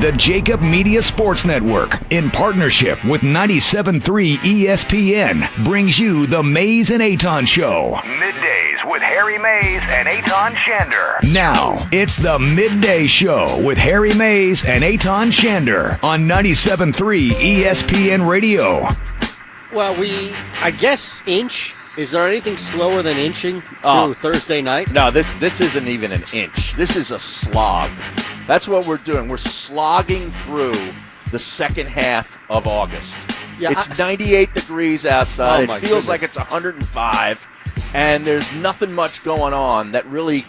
The Jacob Media Sports Network, in partnership with 97.3 ESPN, brings you the Mays and Eytan Show. Middays with Harry Mays and Eytan Shander. Now, it's the Midday Show with Harry Mays and Eytan Shander on 97.3 ESPN Radio. Well, I guess, inch. Is there anything slower than inching to Thursday night? No, this isn't even an inch. This is a slog. That's what we're doing. We're slogging through the second half of August. Yeah, it's 98 degrees outside. It feels like it's 105, and there's nothing much going on that really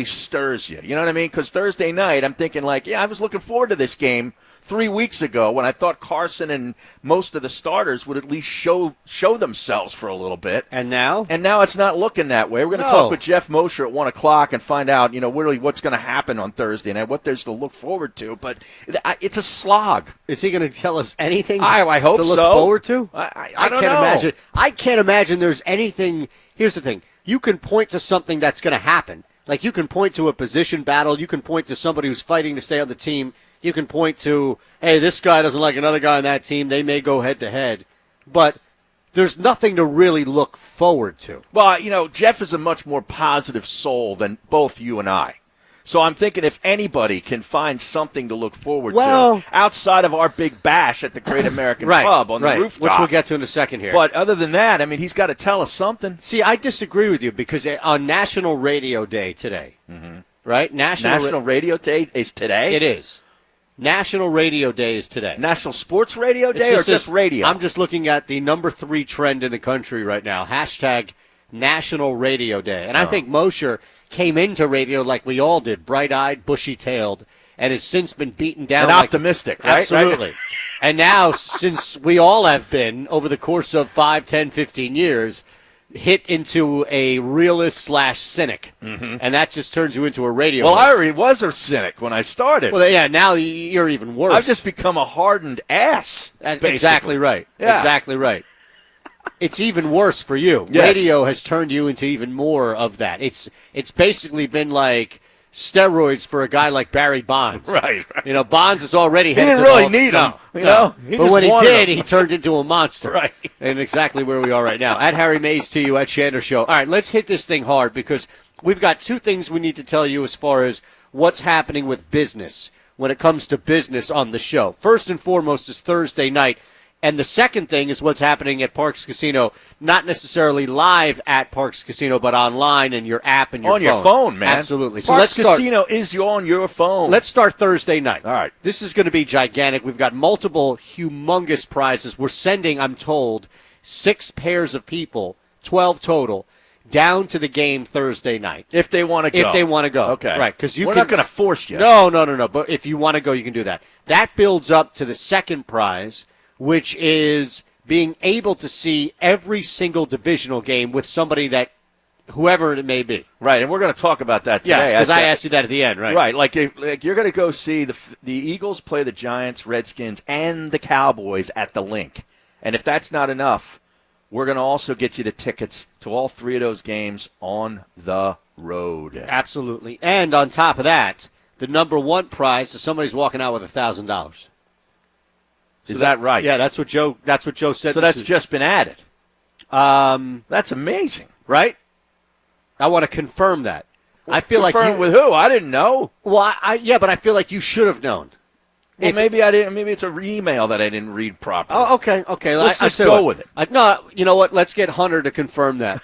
stirs you. You know what I mean? Because Thursday night, I'm thinking I was looking forward to this game 3 weeks ago when I thought Carson and most of the starters would at least show themselves for a little bit. And now? And now it's not looking that way. We're going to talk with Jeff Mosher at 1 o'clock and find out, really what's going to happen on Thursday night, what there's to look forward to. But it's a slog. Is he going to tell us anything I hope to look forward to? I can't imagine. I can't imagine there's anything. Here's the thing. You can point to something that's going to happen. Like, you can point to a position battle. You can point to somebody who's fighting to stay on the team. You can point to, hey, this guy doesn't like another guy on that team. They may go head-to-head. But there's nothing to really look forward to. Well, Jeff is a much more positive soul than both you and I. So I'm thinking if anybody can find something to look forward to outside of our big bash at the Great American Pub on the rooftop. Which we'll get to in a second here. But other than that, he's got to tell us something. See, I disagree with you because on National Radio Day today, right? National Radio Day is today? It is. National Radio Day is today. National Sports Radio Day or just radio? I'm just looking at the number 3 trend in the country right now. Hashtag National Radio Day. And I think Mosher came into radio like we all did, bright-eyed, bushy-tailed, and has since been beaten down. And optimistic, right? Absolutely. And now, since we all have been, over the course of 5, 10, 15 years, hit into a realist/cynic, and that just turns you into a radio host. I already was a cynic when I started. Well, yeah, now you're even worse. I've just become a hardened ass. That's exactly right. Yeah. Exactly right. It's even worse for you. Yes. Radio has turned you into even more of that. It's basically been like steroids for a guy like Barry Bonds. Right. Bonds is already headed to the He didn't really need him. No. But when he did, he turned into a monster. Right. And exactly where we are right now. At Harry Mays to you, at Shander Show. All right, let's hit this thing hard because we've got 2 things we need to tell you as far as what's happening with business when it comes to business on the show. First and foremost is Thursday night. And the second thing is what's happening at Parx Casino, not necessarily live at Parx Casino, but online and your app and your phone. On your phone, man. Absolutely. So Parx Casino is on your phone. Let's start Thursday night. All right. This is going to be gigantic. We've got multiple humongous prizes. We're sending, I'm told, 6 pairs of people, 12 total, down to the game Thursday night. If they want to go. If they want to go. Okay. Right. Because we're not going to force you. No. But if you want to go, you can do that. That builds up to the second prize, which is being able to see every single divisional game with somebody that, whoever it may be. Right, and we're going to talk about that today. Yes, because I asked you that at the end, right? Right, like you're going to go see the Eagles play the Giants, Redskins, and the Cowboys at the Link. And if that's not enough, we're going to also get you the tickets to all 3 of those games on the road. Absolutely. And on top of that, the number 1 prize is somebody's walking out with $1,000. Is that right? Yeah, that's what Joe said. So that's just been added. That's amazing, right? I want to confirm that. I feel confirm with who? I didn't know. Well, but I feel like you should have known. Well, maybe I didn't. Maybe it's an email that I didn't read properly. Oh, okay. Let's just go with it. No, you know what? Let's get Hunter to confirm that,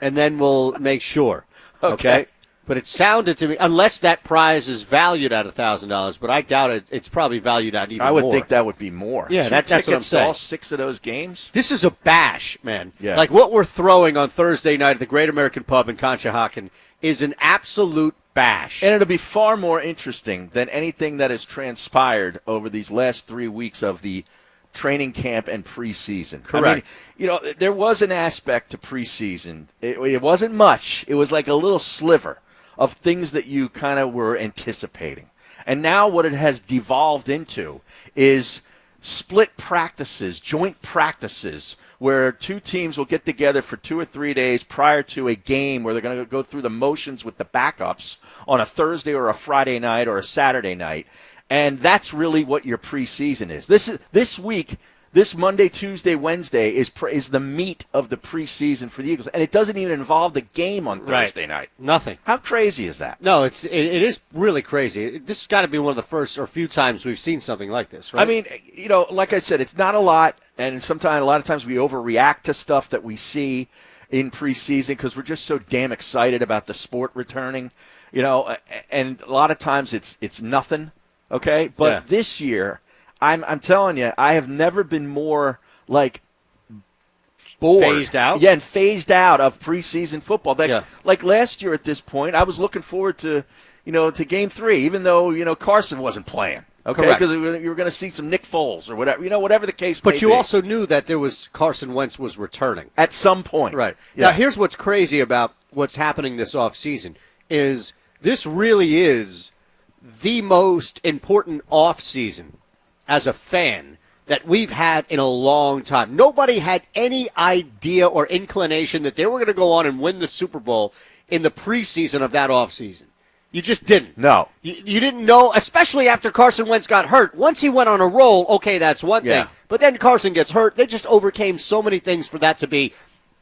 and then we'll make sure. Okay. But it sounded to me, unless that prize is valued at $1,000, but I doubt it. It's probably valued at even more. I would think that would be more. Yeah, that's what I'm saying. All 6 of those games. This is a bash, man. Yeah. Like what we're throwing on Thursday night at the Great American Pub in Conshohocken is an absolute bash. And it'll be far more interesting than anything that has transpired over these last 3 weeks of the training camp and preseason. Correct. There was an aspect to preseason. It wasn't much. It was like a little sliver of things that you kind of were anticipating. And now what it has devolved into is split practices, joint practices, where two teams will get together for 2 or 3 days prior to a game where they're going to go through the motions with the backups on a Thursday or a Friday night or a Saturday night. And that's really what your preseason is. This week, this Monday, Tuesday, Wednesday is the meat of the preseason for the Eagles, and it doesn't even involve the game on Thursday night. Nothing. How crazy is that? No, it is really crazy. This has got to be one of the first or few times we've seen something like this, right? I mean, like I said, it's not a lot, and a lot of times we overreact to stuff that we see in preseason because we're just so damn excited about the sport returning, and a lot of times it's nothing, okay? But this year, I'm telling you, I have never been more bored. Phased out? Yeah, and phased out of preseason football. Like last year at this point, I was looking forward to Game 3, even though, Carson wasn't playing. Okay, because you were going to see some Nick Foles or whatever, whatever the case may be. But you also knew that Carson Wentz was returning. At some point. Right. Yeah. Now, here's what's crazy about what's happening this offseason is this really is the most important offseason as a fan that we've had in a long time. Nobody had any idea or inclination that they were going to go on and win the Super Bowl in the preseason of that offseason. You just didn't. No. You didn't know, especially after Carson Wentz got hurt. Once he went on a roll, okay, that's one thing. But then Carson gets hurt. They just overcame so many things for that to be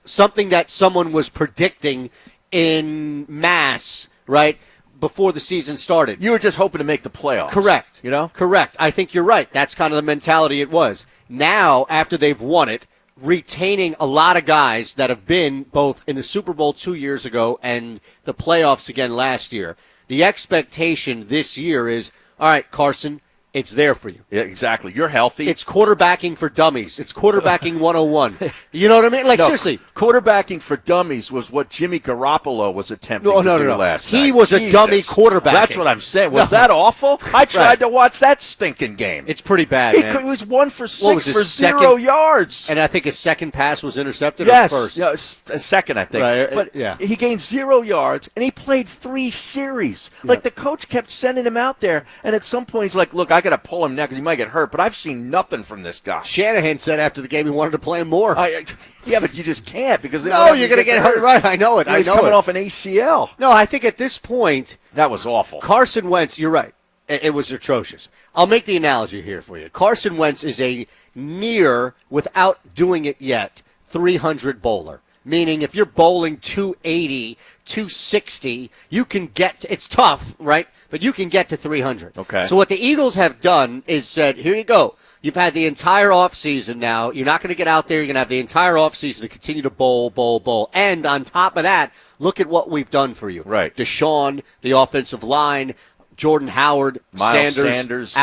something that someone was predicting in mass, right, before the season started. You were just hoping to make the playoffs. Correct. Correct. I think you're right. That's kind of the mentality it was. Now, after they've won it, retaining a lot of guys that have been both in the Super Bowl 2 years ago and the playoffs again last year, the expectation this year is, all right, Carson, it's there for you. Yeah, exactly. You're healthy. It's quarterbacking for dummies. It's quarterbacking 101. You know what I mean? Seriously. Quarterbacking for dummies was what Jimmy Garoppolo was attempting to do last night. He was a dummy quarterback. That's what I'm saying. Was that awful? I tried to watch that stinking game. It's pretty bad, man. He was 1 for 6 for 0 yards. And I think his second pass was intercepted yes. or first? No, a second, I think. Right. But he gained 0 yards, and he played 3 series. Like, the coach kept sending him out there, and at some point he's like, look, I got to pull him now because he might get hurt, but I've seen nothing from this guy. Shanahan said after the game he wanted to play him more. Yeah, but you just can't because you're going to get hurt. Right, I know it. He's coming off an ACL. No, I think at this point that was awful. Carson Wentz, you're right. It was atrocious. I'll make the analogy here for you. Carson Wentz is a near, without doing it yet, 300 bowler. Meaning if you're bowling 280, 260, you can get to, it's tough, right? But you can get to 300. Okay. So what the Eagles have done is said, here you go. You've had the entire offseason now. You're not going to get out there. You're going to have the entire offseason to continue to bowl. And on top of that, look at what we've done for you. Right. Deshaun, the offensive line, Jordan Howard, Miles Sanders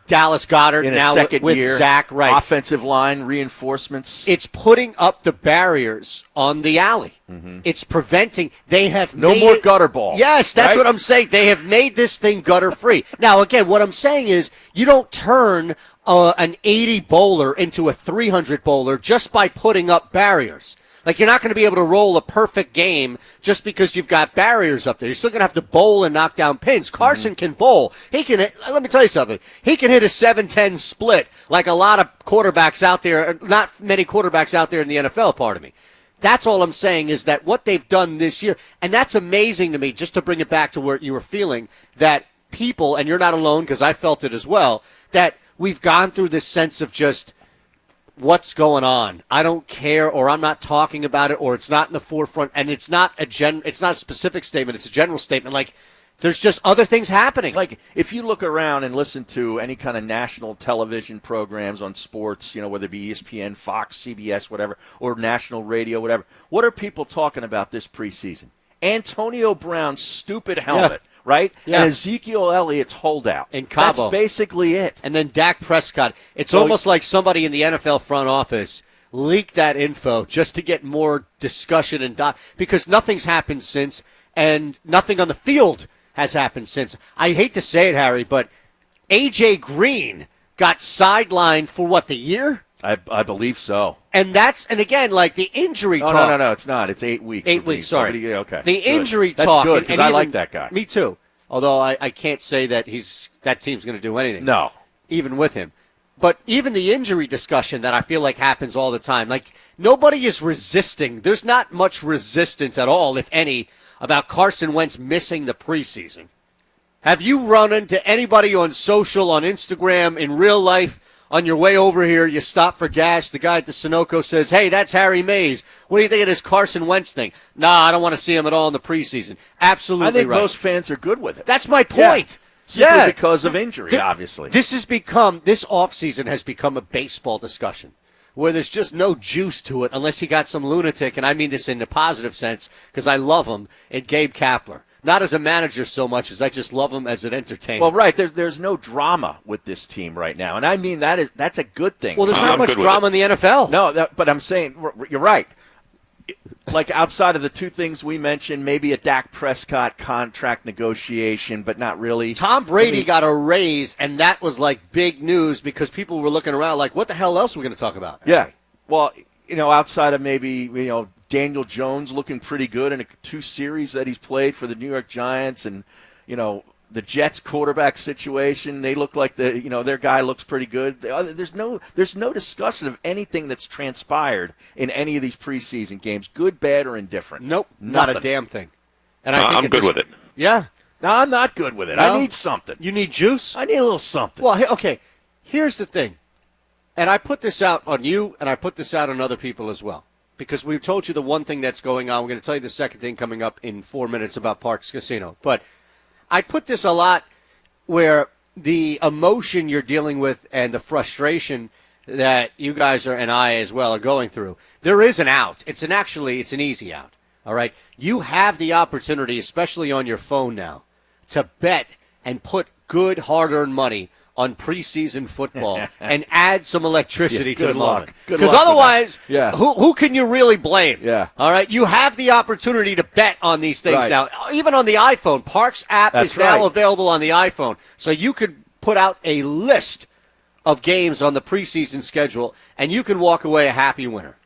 Dallas Goedert in now second with year, Zach, right. Offensive line reinforcements. It's putting up the barriers on the alley. Mm-hmm. It's preventing. They have no made more it, gutter ball. Yes, that's right? what I'm saying. They have made this thing gutter free. Now, again, what I'm saying is you don't turn an 80 bowler into a 300 bowler just by putting up barriers. Like, you're not going to be able to roll a perfect game just because you've got barriers up there. You're still going to have to bowl and knock down pins. Carson can bowl. He can hit, let me tell you something. He can hit a 7-10 split like a lot of quarterbacks out there, not many quarterbacks out there in the NFL, pardon me. That's all I'm saying is that what they've done this year, and that's amazing to me, just to bring it back to where you were feeling, that people, and you're not alone because I felt it as well, that we've gone through this sense of just, what's going on? I don't care, or I'm not talking about it, or it's not in the forefront, and it's not a specific statement, it's a general statement. Like, there's just other things happening. Like, if you look around and listen to any kind of national television programs on sports, whether it be ESPN, Fox, CBS, whatever, or national radio, whatever, what are people talking about this preseason? Antonio Brown's stupid helmet. Yeah. Right? Yeah. And Ezekiel Elliott's holdout. In Cabo. That's basically it. And then Dak Prescott. It's almost like somebody in the NFL front office leaked that info just to get more discussion and because nothing's happened since, and nothing on the field has happened since. I hate to say it, Harry, but A.J. Green got sidelined for what, the year? I believe so. And again, like the injury talk. No, it's not. It's 8 weeks. 8 weeks, sorry. Okay. The injury That's talk. That's good, because I like that guy. Me too. Although I can't say that that team's going to do anything. No. Even with him. But even the injury discussion that I feel like happens all the time, like nobody is resisting. There's not much resistance at all, if any, about Carson Wentz missing the preseason. Have you run into anybody on social, on Instagram, in real life, on your way over here, you stop for gas, the guy at the Sunoco says, hey, that's Harry Mays. What do you think of this Carson Wentz thing? Nah, I don't want to see him at all in the preseason. Absolutely right. I think most fans are good with it. That's my point. Simply because of injury, obviously. This offseason has become a baseball discussion where there's just no juice to it unless you got some lunatic, and I mean this in a positive sense because I love him, and Gabe Kapler. Not as a manager so much as I just love him as an entertainer. Well, right. There's no drama with this team right now, and I mean that's a good thing. Well, there's not much drama in the NFL. No, but I'm saying you're right. Like outside of the two things we mentioned, maybe a Dak Prescott contract negotiation, but not really. Tom Brady got a raise, and that was like big news because people were looking around like, what the hell else are we going to talk about? Yeah. Well, outside of maybe, Daniel Jones looking pretty good in 2 series that he's played for the New York Giants, and, the Jets quarterback situation, they look like their guy looks pretty good. There's no discussion of anything that's transpired in any of these preseason games, good, bad, or indifferent. Nope, Nothing. not a damn thing. And I'm good with it. Yeah. No, I'm not good with it. No? I need something. You need juice? I need a little something. Well, okay, here's the thing. And I put this out on you, and I put this out on other people as well. Because we've told you the one thing that's going on. We're going to tell you the second thing coming up in 4 minutes about Parks Casino. But I put this a lot where the emotion you're dealing with and the frustration that you guys are, and I as well, are going through, there is an out. It's an easy out. All right? You have the opportunity, especially on your phone now, to bet and put good hard-earned money on preseason football and add some electricity to the moment. Because otherwise, who can you really blame? Yeah. All right? You have the opportunity to bet on these things now. Even on the iPhone. Parks app is now available on the iPhone. So you could put out a list of games on the preseason schedule, and you can walk away a happy winner.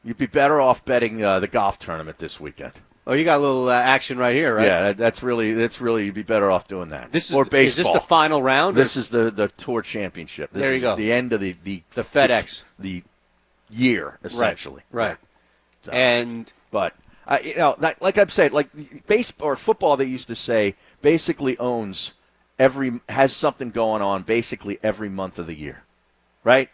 You'd be better off betting the golf tournament this weekend. Oh, you got a little action right here, right? Yeah, that's really you'd be better off doing that. Or baseball. Is this the final round? This is the Tour Championship. This there you go. The end of the FedEx. The year, essentially. Right. So, but like I've said, like baseball or football, they used to say basically has something going on basically every month of the year, right?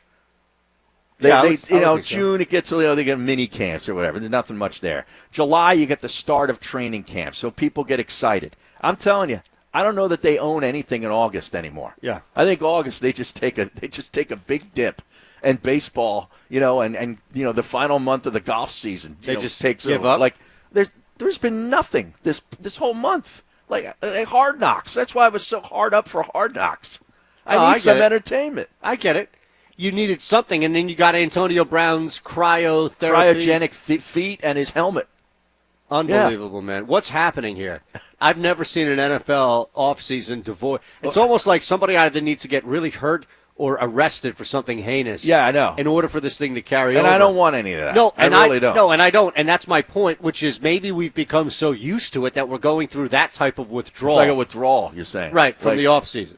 June it gets they get mini camps or whatever. There's nothing much there. July you get the start of training camps, so people get excited. I'm telling you, I don't know that they own anything in August anymore. Yeah, I think August they just take a big dip, and baseball, and the final month of the golf season, they just give up. Like there's been nothing this whole month. Like Hard Knocks. That's why I was so hard up for Hard Knocks. I need some entertainment. I get it. You needed something, and then you got Antonio Brown's cryogenic feet and his helmet. Unbelievable, man. What's happening here? I've never seen an NFL offseason devoid. It's almost like somebody either needs to get really hurt or arrested for something heinous. Yeah, I know. In order for this thing to carry over. And I don't want any of that. No, I really don't. No, and I don't. And that's my point, which is maybe we've become so used to it that we're going through that type of withdrawal. It's like a withdrawal, you're saying. Right, from the offseason.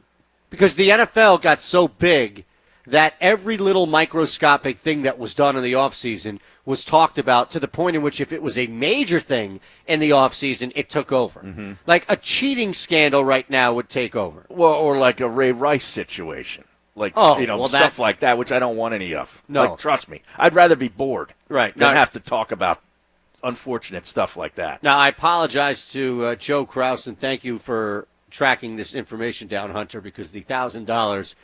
Because the NFL got so big that every little microscopic thing that was done in the offseason was talked about to the point in which if it was a major thing in the offseason, it took over. Mm-hmm. Like a cheating scandal right now would take over. Well, or like a Ray Rice situation. Like, stuff like that, which I don't want any of. No. Like, trust me. I'd rather be bored than have to talk about unfortunate stuff like that. Now, I apologize to Joe Krause, and thank you for tracking this information down, Hunter, because the $1,000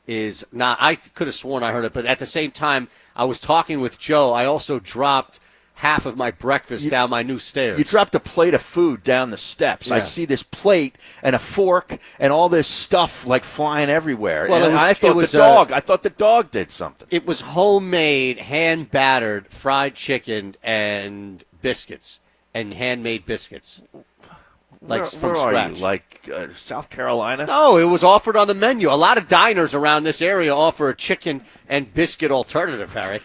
is not – I could have sworn I heard it, but at the same time, I was talking with Joe. I also dropped half of my breakfast down my new stairs. You dropped a plate of food down the steps. Yeah. I see this plate and a fork and all this stuff like flying everywhere. Well, I thought the dog did something. It was homemade, hand-battered fried chicken and biscuits and handmade biscuits. Like from scratch. You? Like South Carolina? No, it was offered on the menu. A lot of diners around this area offer a chicken and biscuit alternative, Harry.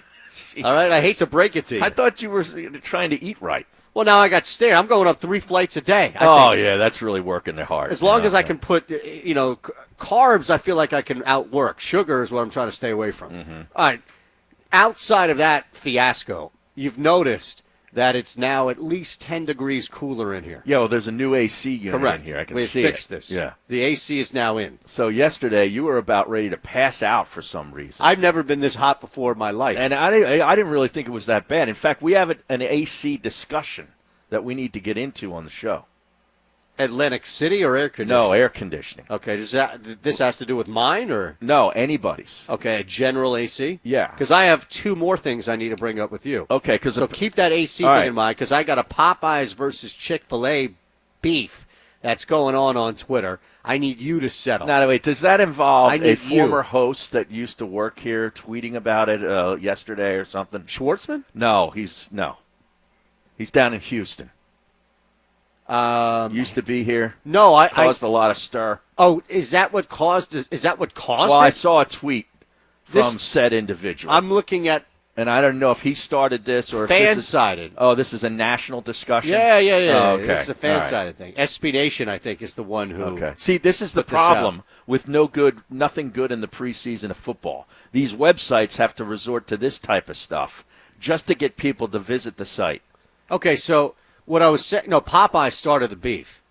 All right, I hate to break it to you. I thought you were trying to eat right. Well, now I got stairs. I'm going up 3 flights a day. Yeah, that's really working their hard. As long as I can put, carbs, I feel like I can outwork. Sugar is what I'm trying to stay away from. Mm-hmm. All right. Outside of that fiasco, you've noticed that it's now at least 10 degrees cooler in here. Yeah, well, there's a new AC unit Correct. in here. I can we see fixed it. this. Yeah. The AC is now in. So yesterday, you were about ready to pass out for some reason. I've never been this hot before in my life. And I didn't really think it was that bad. In fact, we have an AC discussion that we need to get into on the show. Atlantic City or air conditioning? No, air conditioning. Okay, this has to do with mine or? No, anybody's. Okay, a general AC? Yeah. Because I have 2 more things I need to bring up with you. Okay. So keep that AC thing in mind because I got a Popeyes versus Chick-fil-A beef that's going on Twitter. I need you to settle. Now, wait, does that involve a former you. host that used to work here tweeting about it yesterday or something? Schwartzman? No, he's down in Houston. Used to be here. No, caused a lot of stir. Oh, is that what caused it? Well, I saw a tweet from said individual. I'm looking at, and I don't know if he started this or if fan-sided. This is a national discussion? Yeah. Oh, okay. This is a fan-sided thing. SB Nation, I think, is the one who. Okay. See, this is the problem with nothing good in the preseason of football. These websites have to resort to this type of stuff just to get people to visit the site. Okay, so what I was saying, Popeye started the beef.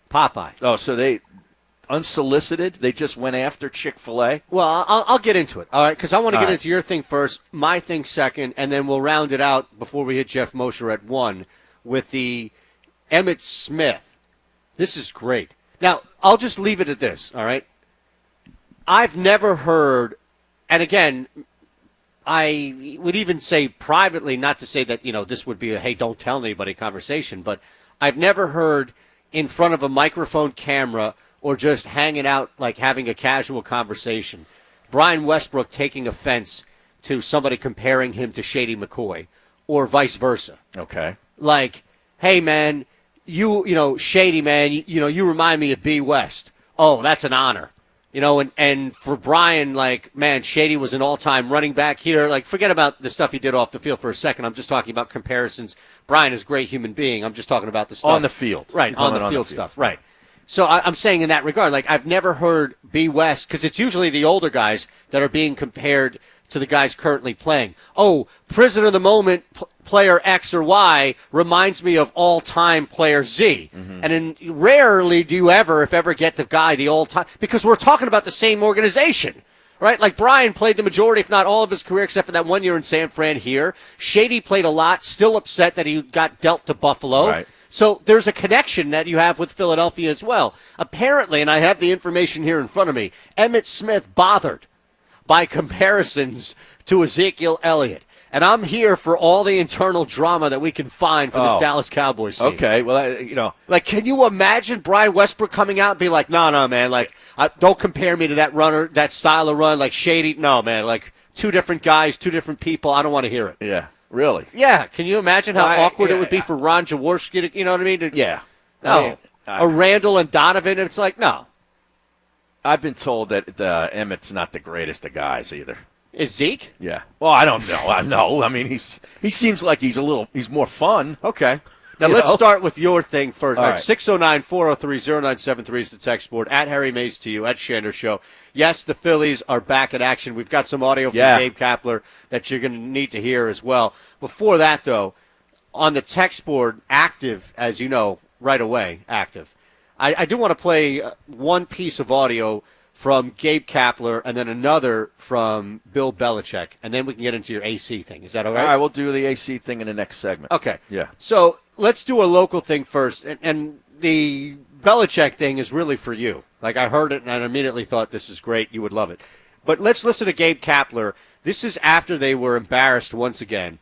Popeye. Oh, so they unsolicited? They just went after Chick-fil-A? Well, I'll get into it, all right, because I want to get into your thing first, my thing second, and then we'll round it out before we hit Jeff Mosher at 1 with the Emmitt Smith. This is great. Now, I'll just leave it at this, all right? I've never heard, and again, I would even say privately, not to say that, this would be a, hey, don't tell anybody conversation, but I've never heard in front of a microphone camera or just hanging out, like having a casual conversation, Brian Westbrook taking offense to somebody comparing him to Shady McCoy or vice versa. Okay. Like, hey, man, Shady, man, you remind me of B. West. Oh, that's an honor. And for Brian, like, man, Shady was an all-time running back here. Like, forget about the stuff he did off the field for a second. I'm just talking about comparisons. Brian is a great human being. I'm just talking about the stuff. On the field. Right, on the field stuff. Right. So I'm saying in that regard, like, I've never heard B. West, because it's usually the older guys that are being compared to the guys currently playing. Oh, prisoner of the moment player X or Y reminds me of all-time player Z. Mm-hmm. And rarely do you ever, if ever, get the guy the all-time, because we're talking about the same organization, right? Like Brian played the majority, if not all of his career, except for that 1 year in San Fran here. Shady played a lot, still upset that he got dealt to Buffalo. Right. So there's a connection that you have with Philadelphia as well. Apparently, and I have the information here in front of me, Emmitt Smith bothered by comparisons to Ezekiel Elliott. And I'm here for all the internal drama that we can find for this Dallas Cowboys team. Okay, well, Like, can you imagine Brian Westbrook coming out and be like, no, man, like, don't compare me to that runner, that style of run, like Shady. No, man, like, 2 different guys, 2 different people. I don't want to hear it. Yeah, really? Yeah, can you imagine how awkward it would be for Ron Jaworski to, you know what I mean? Yeah. No. A Randall and Donovan, it's like, no. I've been told that Emmitt's not the greatest of guys either. Is Zeke? Yeah. Well, I don't know. I know. I mean, he seems like he's more fun. Okay. Now, let's start with your thing first. All right. 609-403-0973 is the text board. At Harry Mays to you, at Shander Show. Yes, the Phillies are back in action. We've got some audio from Gabe Kapler that you're going to need to hear as well. Before that, though, on the text board, active, as you know, right away, active. I do want to play one piece of audio from Gabe Kapler and then another from Bill Belichick, and then we can get into your AC thing. Is that all right? All right, we'll do the AC thing in the next segment. Okay. Yeah. So let's do a local thing first, and the Belichick thing is really for you. Like, I heard it, and I immediately thought, this is great. You would love it. But let's listen to Gabe Kapler. This is after they were embarrassed once again.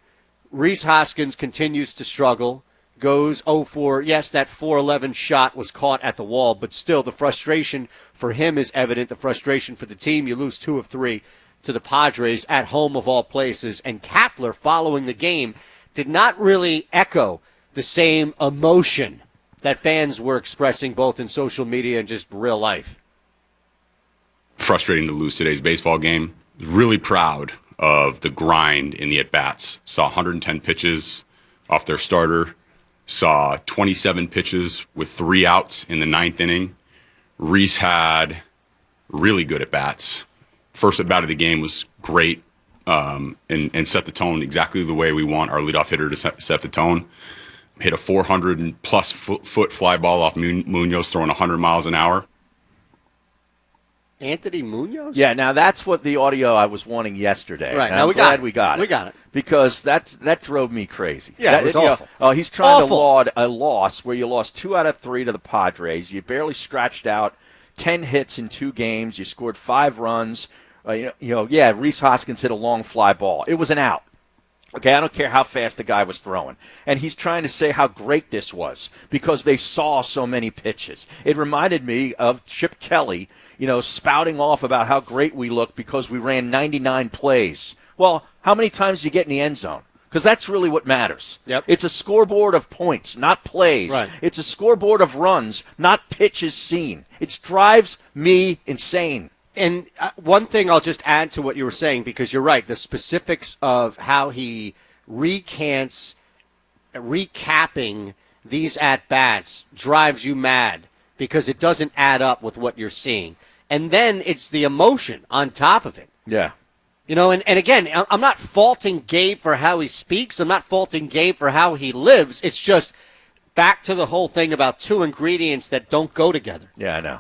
Reese Hoskins continues to struggle. Goes 0-4. Yes, that 4-11 shot was caught at the wall, but still the frustration for him is evident. The frustration for the team. You lose 2 of 3 to the Padres at home of all places. And Kapler, following the game, did not really echo the same emotion that fans were expressing both in social media and just real life. Frustrating to lose today's baseball game. Really proud of the grind in the at-bats. Saw 110 pitches off their starter. saw 27 pitches with 3 outs in the 9th inning. Reese had really good at-bats. First at-bat of the game was great and set the tone exactly the way we want our leadoff hitter to set the tone. Hit a 400-plus foot fly ball off Munoz, throwing 100 miles an hour. Anthony Munoz? Yeah, now that's what the audio I was wanting yesterday. Right, now I'm glad we got it. We got it. Because that drove me crazy. Yeah, it was awful. He's trying to Awful. laud a loss where you lost 2 out of 3 to the Padres. You barely scratched out 10 hits in 2 games. You scored 5 runs. Rhys Hoskins hit a long fly ball. It was an out. Okay, I don't care how fast the guy was throwing. And he's trying to say how great this was because they saw so many pitches. It reminded me of Chip Kelly, spouting off about how great we look because we ran 99 plays. Well, how many times do you get in the end zone? Because that's really what matters. Yep. It's a scoreboard of points, not plays. Right. It's a scoreboard of runs, not pitches seen. It drives me insane. And one thing I'll just add to what you were saying, because you're right, the specifics of how he recapping these at-bats drives you mad because it doesn't add up with what you're seeing. And then it's the emotion on top of it. Yeah. And again, I'm not faulting Gabe for how he speaks. I'm not faulting Gabe for how he lives. It's just back to the whole thing about 2 ingredients that don't go together. Yeah, I know.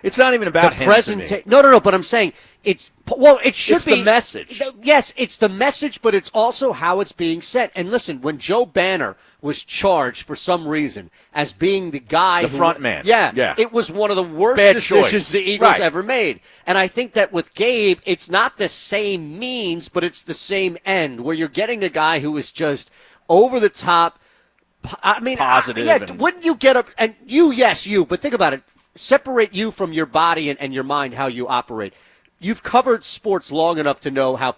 It's not even about the presentation. No, but I'm saying it should be. It's the message. Yes, it's the message, but it's also how it's being said. And listen, when Joe Banner was charged for some reason as being the guy, the front man, it was one of the worst Bad decisions choice. the Eagles Right. ever made. And I think that with Gabe, it's not the same means, but it's the same end, where you're getting a guy who is just over the top. I mean, positive. Wouldn't you get up and you, but think about it. Separate you from your body and your mind, how you operate. You've covered sports long enough to know how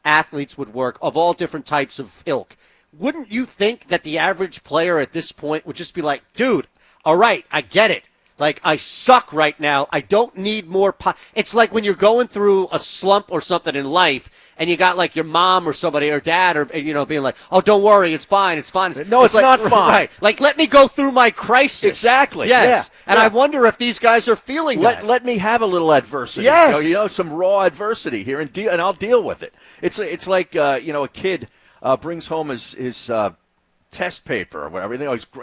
athletes would work of all different types of ilk. Wouldn't you think that the average player at this point would just be like, dude, all right, I get it. Like, I suck right now. I don't need more. It's like when you're going through a slump or something in life, and you got like your mom or somebody or dad or being like, "Oh, don't worry, it's fine, it's fine." No, it's not fine. Right? Like, let me go through my crisis. Exactly. Yes. Yeah. And I wonder if these guys are feeling that. Let me have a little adversity. Yes. Some raw adversity here, and I'll deal with it. It's like a kid brings home his test paper or whatever.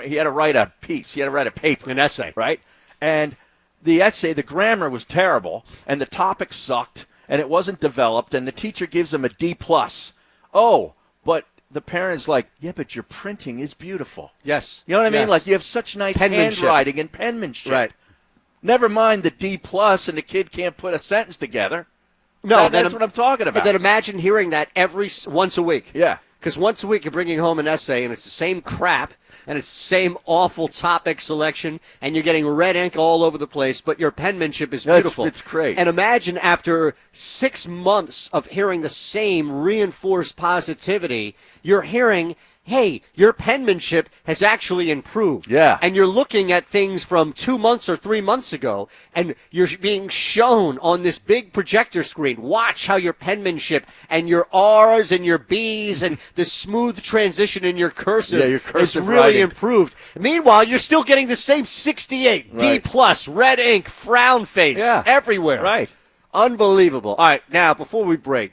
He had to write a piece. He had to write a paper, An essay, right? And the essay, the grammar was terrible, and the topic sucked, and it wasn't developed, and the teacher gives him a D+. Oh, but the parent's like, yeah, but your printing is beautiful. Yes. You know what I mean? Yes. Like, you have such nice handwriting and penmanship. Right. Never mind the D+, and the kid can't put a sentence together. No, that's what I'm talking about. Then imagine hearing that once a week. Yeah. Because once a week you're bringing home an essay, and it's the same crap, and it's the same awful topic selection, and you're getting red ink all over the place, but your penmanship is beautiful. It's great. And imagine after 6 months of hearing the same reinforced positivity, you're hearing, hey, your penmanship has actually improved. Yeah. And you're looking at things from 2 months or 3 months ago, and you're being shown on this big projector screen. Watch how your penmanship and your R's and your B's and the smooth transition in your cursive, your cursive is really writing. improved. Meanwhile, you're still getting the same 68, Right. D+, red ink, frown face, everywhere. Right. Unbelievable. All right, now, before we break,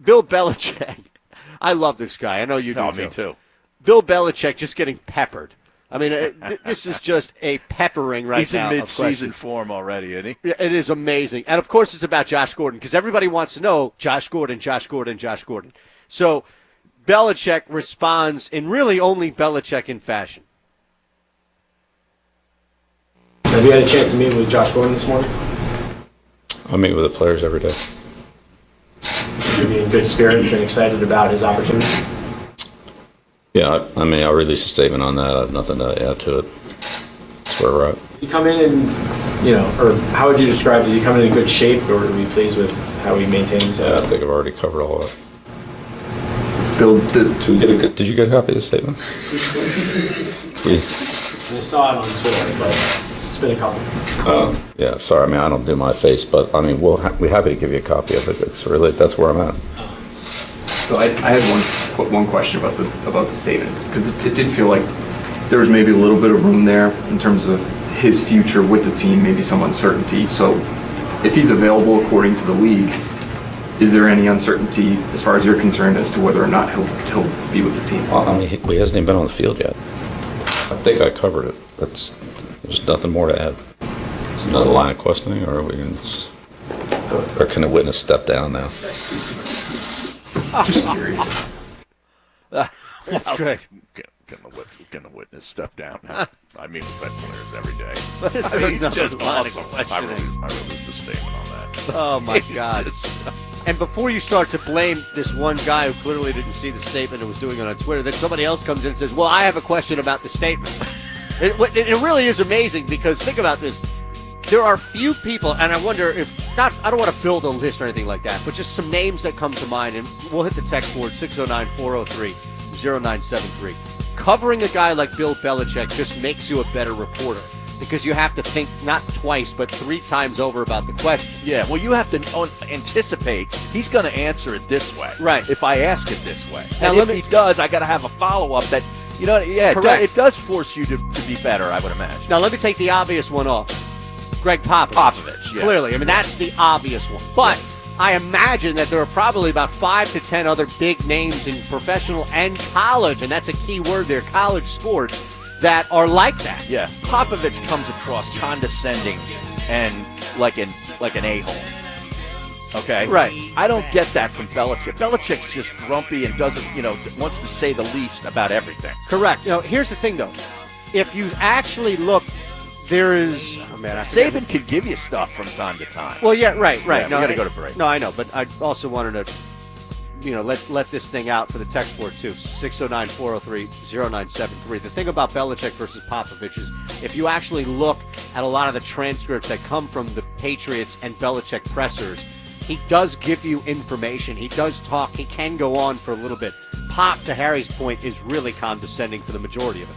Bill Belichick. I love this guy. I know you do, No, me too. Bill Belichick just getting peppered. I mean, this is just a peppering right He's now. in of mid-season questions. form already, isn't he? It is amazing. And, of course, it's about Josh Gordon because everybody wants to know Josh Gordon. So Belichick responds in really only Belichick-in fashion. Have you had a chance to meet with Josh Gordon this morning? I meet with the players every day. You're in good spirits and excited about his opportunity? Yeah, I mean, I'll release a statement on that. I have nothing to add to it. That's where we're at. You come in and, or how would you describe it? You come in good shape, or are you pleased with how he maintains? Yeah, I think I've already covered all of it. Bill, Did you get a copy of the statement? I saw it on Twitter, but it's been a couple months. Yeah, sorry. I mean, I don't do my face, but I mean, we're happy to give you a copy of it. It's really, that's where I'm at. So I had one question about the statement because it did feel like there was maybe a little bit of room there in terms of his future with the team, maybe some uncertainty. So if he's available according to the league, is there any uncertainty as far as you're concerned as to whether or not he'll be with the team? Well, I mean, he hasn't even been on the field yet. I think I covered it. There's nothing more to add. It's another line of questioning, or or can the witness step down now? Just curious. That's great. Can the witness step down now? I meet with vet players every day. This I mean, is it's just another awesome. line of I released a statement on that. Oh, my God. And before you start to blame this one guy who clearly didn't see the statement and was doing it on Twitter, then somebody else comes in and says, well, I have a question about the statement. It really is amazing because think about this. There are few people, and I wonder if, I don't want to build a list or anything like that, but just some names that come to mind, and we'll hit the text board, 609-403-0973. Covering a guy like Bill Belichick just makes you a better reporter because you have to think not twice but 3 times over about the question. Yeah, well, you have to anticipate he's going to answer it this way. Right. If I ask it this way. Now, and if he does, I got to have a follow-up that, it does force you to be better, I would imagine. Now, let me take the obvious one off. Greg Popovich. Yeah. Clearly. I mean, that's the obvious one. But I imagine that there are probably about 5 to 10 other big names in professional and college, and that's a key word there, college sports, that are like that. Yeah. Popovich comes across condescending and like an a-hole. Okay? Right. I don't get that from Belichick. Belichick's just grumpy and doesn't, wants to say the least about everything. Correct. Here's the thing, though. If you actually look, there is... Saban can give you stuff from time to time. Well, yeah, right. Yeah, we got to go to break. No, I know, but I also wanted to, let this thing out for the text board, too. 609-403-0973. The thing about Belichick versus Popovich is if you actually look at a lot of the transcripts that come from the Patriots and Belichick pressers, he does give you information. He does talk. He can go on for a little bit. Pop, to Harry's point, is really condescending for the majority of it.